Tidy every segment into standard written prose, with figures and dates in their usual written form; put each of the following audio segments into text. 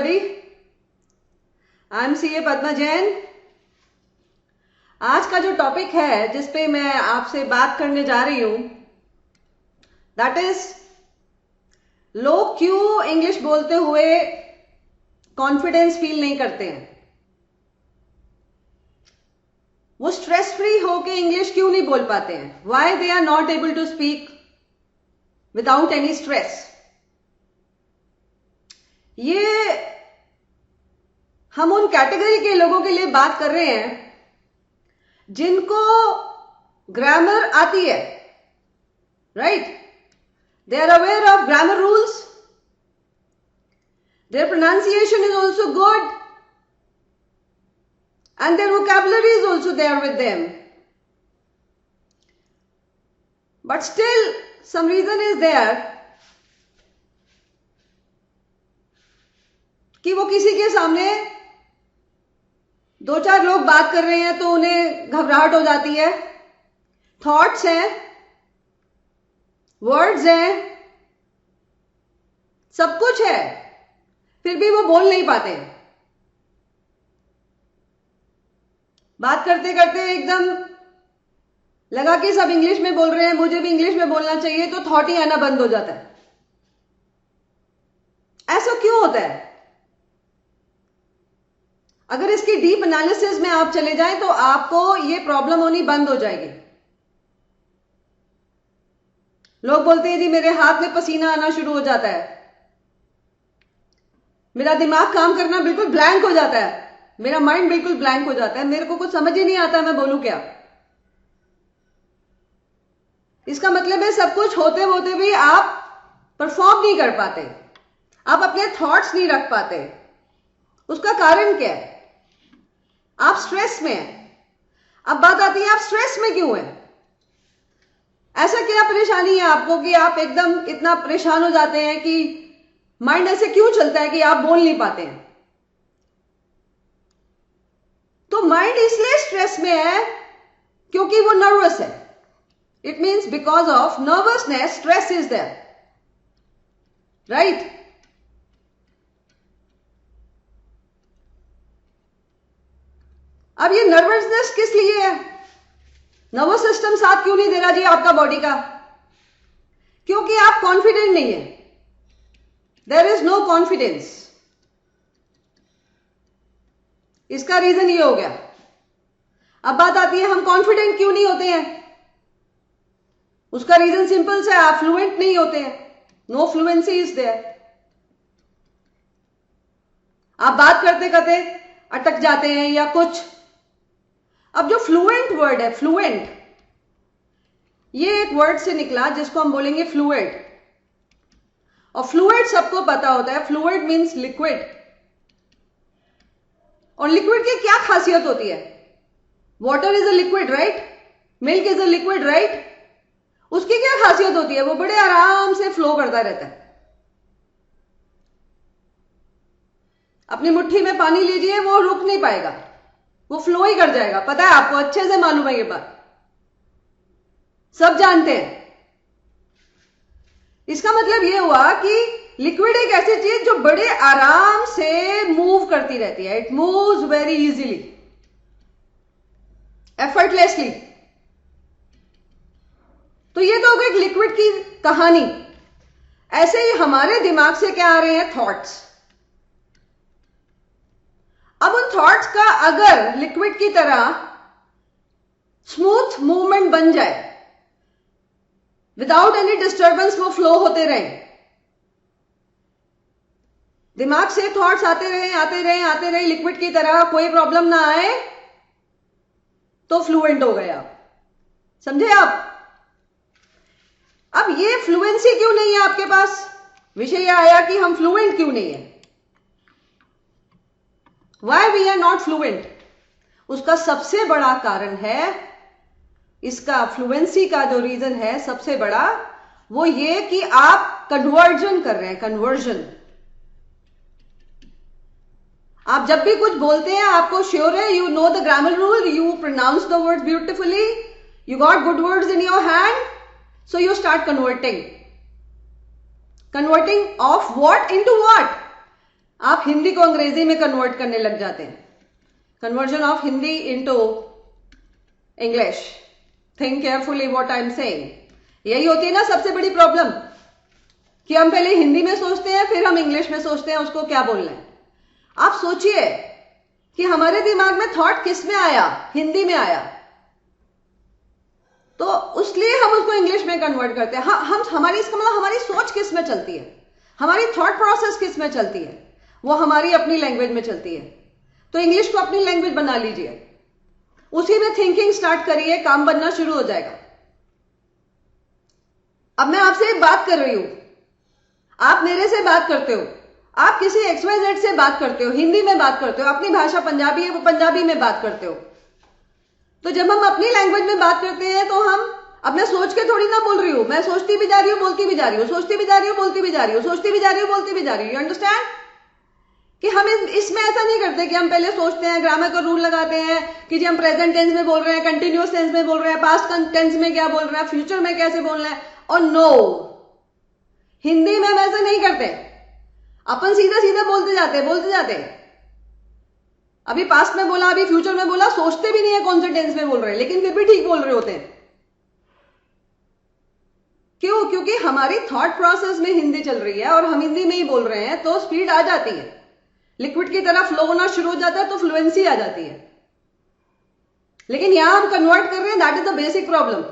everybody. I'm CA Padma Jain. आज का जो टॉपिक है जिस पे मैं आपसे बात करने जा रही हूं, दैट इज लोग क्यों इंग्लिश बोलते हुए कॉन्फिडेंस फील नहीं करते हैं. वो स्ट्रेस फ्री होके इंग्लिश क्यों नहीं बोल पाते हैं. Why they are not able to speak without any stress. ये हम उन कैटेगरी के लोगों के लिए बात कर रहे हैं जिनको ग्रामर आती है, right. They are aware of grammar rules. Their pronunciation is also good and their vocabulary is also there with them, but still some reason is there कि वो किसी के सामने दो चार लोग बात कर रहे हैं तो उन्हें घबराहट हो जाती है. थॉट्स हैं, वर्ड्स हैं, सब कुछ है, फिर भी वो बोल नहीं पाते. बात करते करते एकदम लगा कि सब इंग्लिश में बोल रहे हैं, मुझे भी इंग्लिश में बोलना चाहिए, तो थॉट ही आना बंद हो जाता है. ऐसा क्यों होता है? अगर इसकी डीप एनालिसिस में आप चले जाएं तो आपको ये प्रॉब्लम होनी बंद हो जाएगी. लोग बोलते हैं जी मेरे हाथ में पसीना आना शुरू हो जाता है, मेरा दिमाग काम करना बिल्कुल ब्लैंक हो जाता है, मेरा माइंड बिल्कुल ब्लैंक हो जाता है, मेरे को कुछ समझ ही नहीं आता मैं बोलूं क्या. इसका मतलब है सब कुछ होते होते भी आप परफॉर्म नहीं कर पाते, आप अपने थॉट्स नहीं रख पाते. उसका कारण क्या है? आप स्ट्रेस में हैं. अब बात आती है आप स्ट्रेस में क्यों हैं. ऐसा क्या परेशानी है आपको कि आप एकदम इतना परेशान हो जाते हैं कि माइंड ऐसे क्यों चलता है कि आप बोल नहीं पाते हैं. तो माइंड इसलिए स्ट्रेस में है क्योंकि वो नर्वस है. It means because of nervousness stress is there, right. अब ये नर्वसनेस किस लिए है? नर्वस सिस्टम साथ क्यों नहीं दे रहा जी आपका बॉडी का? क्योंकि आप कॉन्फिडेंट नहीं है. There is no confidence. इसका रीजन ये हो गया. अब बात आती है हम कॉन्फिडेंट क्यों नहीं होते हैं. उसका रीजन सिंपल सा है, आप फ्लुएंट नहीं होते हैं. No fluency is there. आप बात करते करते अटक जाते हैं या कुछ. अब जो फ्लुएंट वर्ड है, फ्लुएंट, ये एक वर्ड से निकला जिसको हम बोलेंगे फ्लूइड. और फ्लूइड सबको पता होता है, फ्लूइड मीन्स लिक्विड. और लिक्विड की क्या खासियत होती है? Water is a liquid, right. Milk is a liquid, right. उसकी क्या खासियत होती है? वो बड़े आराम से फ्लो करता रहता है. अपनी मुट्ठी में पानी लीजिए, वो रुक नहीं पाएगा, वो फ्लो ही कर जाएगा. पता है आपको, अच्छे से मालूम है ये बात, सब जानते हैं. इसका मतलब ये हुआ कि लिक्विड एक ऐसी चीज जो बड़े आराम से मूव करती रहती है. It moves very easily, effortlessly. तो ये तो हो गई लिक्विड की कहानी. ऐसे ही हमारे दिमाग से क्या आ रहे हैं? थॉट्स. अब उन थॉट्स का अगर लिक्विड की तरह स्मूथ मूवमेंट बन जाए, विदाउट एनी डिस्टर्बेंस वो फ्लो होते रहे, दिमाग से थॉट्स आते रहे आते रहे आते रहे लिक्विड की तरह, कोई प्रॉब्लम ना आए, तो फ्लुएंट हो गए आप. समझे आप? अब ये फ्लुएंसी क्यों नहीं है आपके पास? विषय यह आया कि हम फ्लुएंट क्यों नहीं है. Why we are not fluent? उसका सबसे बड़ा कारण है, इसका फ्लुएंसी का जो रीजन है सबसे बड़ा, वो ये कि आप कन्वर्जन कर रहे हैं. कन्वर्जन. आप जब भी कुछ बोलते हैं आपको श्योर है, you know the grammar rule, you pronounce the words beautifully, you got good words in your hand, so you start converting. Converting of what into what? आप हिंदी को अंग्रेजी में कन्वर्ट करने लग जाते हैं। Conversion of Hindi into English. Think carefully what I am saying. यही होती है ना सबसे बड़ी प्रॉब्लम, कि हम पहले हिंदी में सोचते हैं, फिर हम इंग्लिश में सोचते हैं उसको क्या बोलना है। आप सोचिए कि हमारे दिमाग में थॉट किस में आया, हिंदी में आया, तो उसलिए हम उसको इंग्लिश में कन्वर्ट करते हैं। हम हमारी इसका मतलब हमारी सोच किस में चलती है, हमारी थॉट प्रोसेस किस में चलती है, वो हमारी अपनी लैंग्वेज में चलती है। तो इंग्लिश को अपनी लैंग्वेज बना लीजिए, उसी में थिंकिंग स्टार्ट करिए, काम बनना शुरू हो जाएगा। अब मैं आपसे एक बात कर रही हूं, आप मेरे से बात करते हो, आप किसी XYZ से बात करते हो, हिंदी में बात करते हो, अपनी भाषा पंजाबी है वो पंजाबी में बात करते हो। तो जब हम अपनी लैंग्वेज में बात करते हैं तो हम अपने सोच के थोड़ी ना बोल रही हूं, मैं सोचती भी जा रही हूं, बोलती भी जा रही हूं, सोचती भी जा रही हूं, बोलती भी जा रही हूं, सोचती भी जा रही हूं, बोलती भी जा रही हूं। You understand? कि हम इसमें ऐसा नहीं करते कि हम पहले सोचते हैं, ग्रामर का रूल लगाते हैं कि जी हम प्रेजेंट टेंस में बोल रहे हैं, कंटिन्यूअस टेंस में बोल रहे हैं, पास्ट टेंस में क्या बोल रहे हैं, फ्यूचर में कैसे बोलना है। और नो, हिंदी में हम ऐसा नहीं करते, अपन सीधा सीधा बोलते जाते। अभी पास्ट में बोला, अभी फ्यूचर में बोला, सोचते भी नहीं है कौन से टेंस में बोल रहे हैं, लेकिन फिर भी ठीक बोल रहे होते हैं। क्यों? क्योंकि हमारी थॉट प्रोसेस में हिंदी चल रही है और हम हिंदी में ही बोल रहे हैं, तो स्पीड आ जाती है, लिक्विड की तरह फ्लो होना शुरू हो जाता है, तो फ्लुएंसी आ जाती है। लेकिन यहां हम कन्वर्ट कर रहे हैं, that is the basic problem.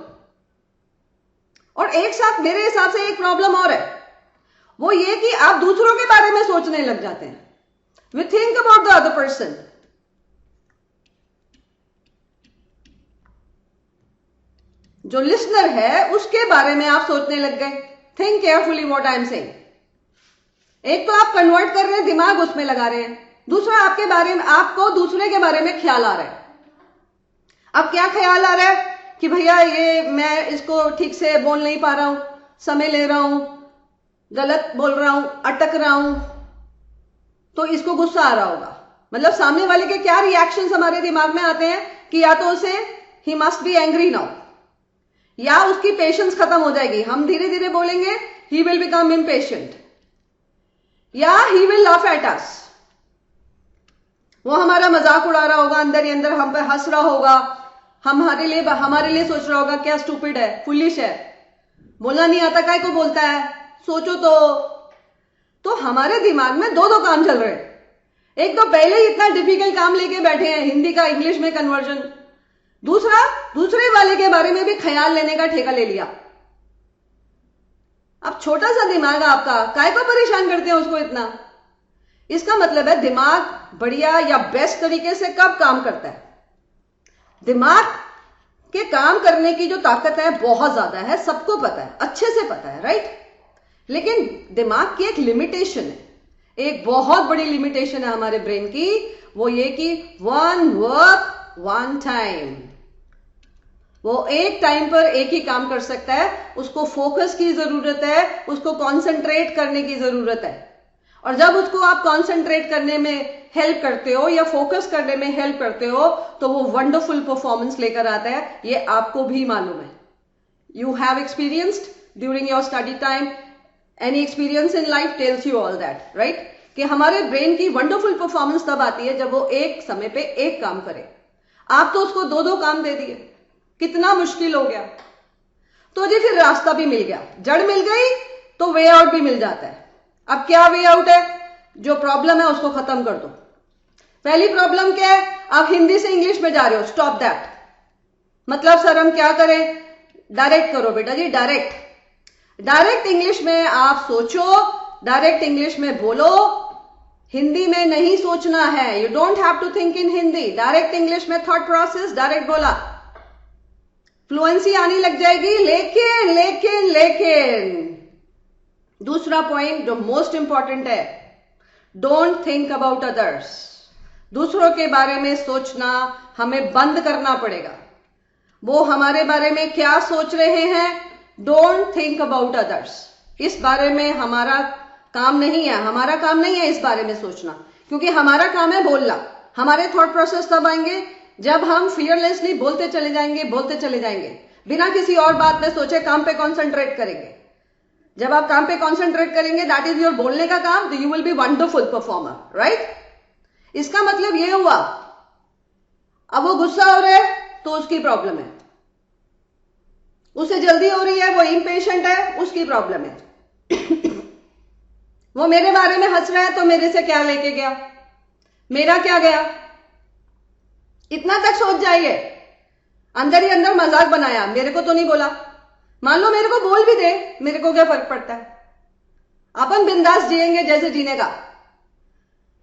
और एक साथ मेरे हिसाब से एक प्रॉब्लम और है, वो ये कि आप दूसरों के बारे में सोचने लग जाते हैं। We think about the other person. जो लिसनर है उसके बारे में आप सोचने लग गए। Think carefully what I am saying. एक तो आप कन्वर्ट कर रहे हैं, दिमाग उसमें लगा रहे हैं, दूसरा आपके बारे में, आपको दूसरे के बारे में ख्याल आ रहा है। अब क्या ख्याल आ रहा है कि भैया ये मैं इसको ठीक से बोल नहीं पा रहा हूं, समय ले रहा हूं, गलत बोल रहा हूं, अटक रहा हूं, तो इसको गुस्सा आ रहा होगा। मतलब सामने वाले के क्या रिएक्शंस हमारे दिमाग में आते हैं कि या तो उसे he must be angry now, या उसकी पेशेंस खत्म हो जाएगी, हम धीरे धीरे बोलेंगे, ही विल बिकम इम्पेशेंट, या he will laugh at us, वो हमारा मजाक उड़ा रहा होगा, अंदर ही अंदर हम पे हंस रहा होगा, हमारे लिए सोच रहा होगा क्या स्टूपिड है, फुलिश है, बोलना नहीं आता, काय को बोलता है, सोचो तो हमारे दिमाग में दो काम चल रहे हैं। एक तो पहले ही इतना डिफिकल्ट काम लेके बैठे हैं, हिंदी का इंग्लिश में कन्वर्जन, दूसरा दूसरे वाले के बारे में भी ख्याल लेने का ठेका ले लिया। अब छोटा सा दिमाग आपका, काय को परेशान करते हैं उसको इतना। इसका मतलब है दिमाग बढ़िया या बेस्ट तरीके से कब काम करता है। दिमाग के काम करने की जो ताकत है बहुत ज्यादा है, सबको पता है, अच्छे से पता है, राइट। लेकिन दिमाग की एक लिमिटेशन है, एक बहुत बड़ी लिमिटेशन है हमारे ब्रेन की, वो ये कि वन वर्क वन टाइम, वो एक टाइम पर एक ही काम कर सकता है, उसको फोकस की जरूरत है, उसको कंसंट्रेट करने की जरूरत है। और जब उसको आप कंसंट्रेट करने में हेल्प करते हो या फोकस करने में हेल्प करते हो, तो वो वंडरफुल परफॉर्मेंस लेकर आता है। ये आपको भी मालूम है, you have experienced during your study time, any experience in life tells you all that, right, कि हमारे ब्रेन की वंडरफुल परफॉर्मेंस तब आती है जब वो एक समय पे एक काम करे। आप तो उसको दो काम दे दिए, कितना मुश्किल हो गया। तो जी फिर रास्ता भी मिल गया, जड़ मिल गई तो वे आउट भी मिल जाता है। अब क्या वे आउट है? जो प्रॉब्लम है उसको खत्म कर दो। पहली प्रॉब्लम क्या है? आप हिंदी से इंग्लिश में जा रहे हो, स्टॉप दैट। मतलब सर हम क्या करें? डायरेक्ट करो बेटा जी, डायरेक्ट इंग्लिश में आप सोचो, डायरेक्ट इंग्लिश में बोलो, हिंदी में नहीं सोचना है। You don't have to think in Hindi, direct English में थॉट प्रोसेस, डायरेक्ट बोला, फ्लुएंसी आने लग जाएगी। लेकिन दूसरा पॉइंट जो मोस्ट इंपॉर्टेंट है, डोंट थिंक अबाउट अदर्स। दूसरों के बारे में सोचना हमें बंद करना पड़ेगा। वो हमारे बारे में क्या सोच रहे हैं, डोंट थिंक अबाउट अदर्स। इस बारे में हमारा काम नहीं है, हमारा काम नहीं है इस बारे में सोचना, क्योंकि हमारा काम है बोलना। हमारे थॉट प्रोसेस तब आएंगे जब हम फियरलेसली बोलते चले जाएंगे, बिना किसी और बात में सोचे काम पे कॉन्सेंट्रेट करेंगे। जब आप काम पे कॉन्सेंट्रेट करेंगे, दैट इज योर बोलने का काम, तो you will be wonderful performer, right? इसका मतलब ये हुआ, अब वो गुस्सा हो रहा है तो उसकी प्रॉब्लम है, उसे जल्दी हो रही है, वो इम्पेशेंट है, उसकी प्रॉब्लम है। वो मेरे बारे में हंस रहा है तो मेरे से क्या लेके गया, मेरा क्या गया? इतना तक सोच जाइए। अंदर ही अंदर मजाक बनाया, मेरे को तो नहीं बोला। मान लो मेरे को बोल भी दे, मेरे को क्या फर्क पड़ता है? अपन बिंदास जिएंगे जैसे जीने का।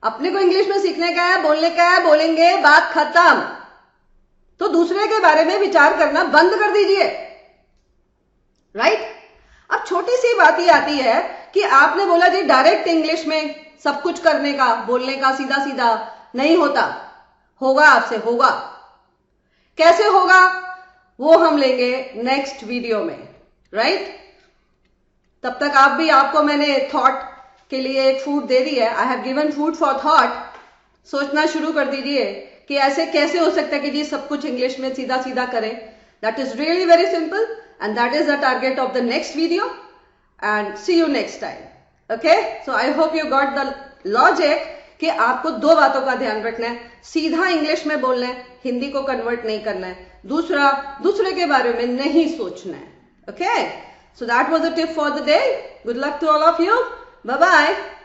अपने को इंग्लिश में सीखने का है, बोलने का है, बोलेंगे, बात खत्म। तो दूसरे के बारे में विचार करना बंद कर दीजिए, राइट? अब छोटी सी बात ही आती है कि आपने बोला जी डायरेक्ट इंग्लिश में सब कुछ करने का, बोलने का, सीधा सीधा नहीं होता। होगा, आपसे होगा। कैसे होगा वो हम लेंगे नेक्स्ट वीडियो में, राइट? तब तक आपको मैंने थॉट के लिए एक फूड दे दी है। I have given food for thought. सोचना शुरू कर दीजिए कि ऐसे कैसे हो सकता है कि जी सब कुछ इंग्लिश में सीधा सीधा करें। That is really very simple and that is the target of the next video, and see you next time. Okay, so I hope you got the logic कि आपको दो बातों का ध्यान रखना है, सीधा इंग्लिश में बोलना है, हिंदी को कन्वर्ट नहीं करना है, दूसरा दूसरे के बारे में नहीं सोचना है। Okay, so that was a tip for the day. Good luck to all of you. Bye bye.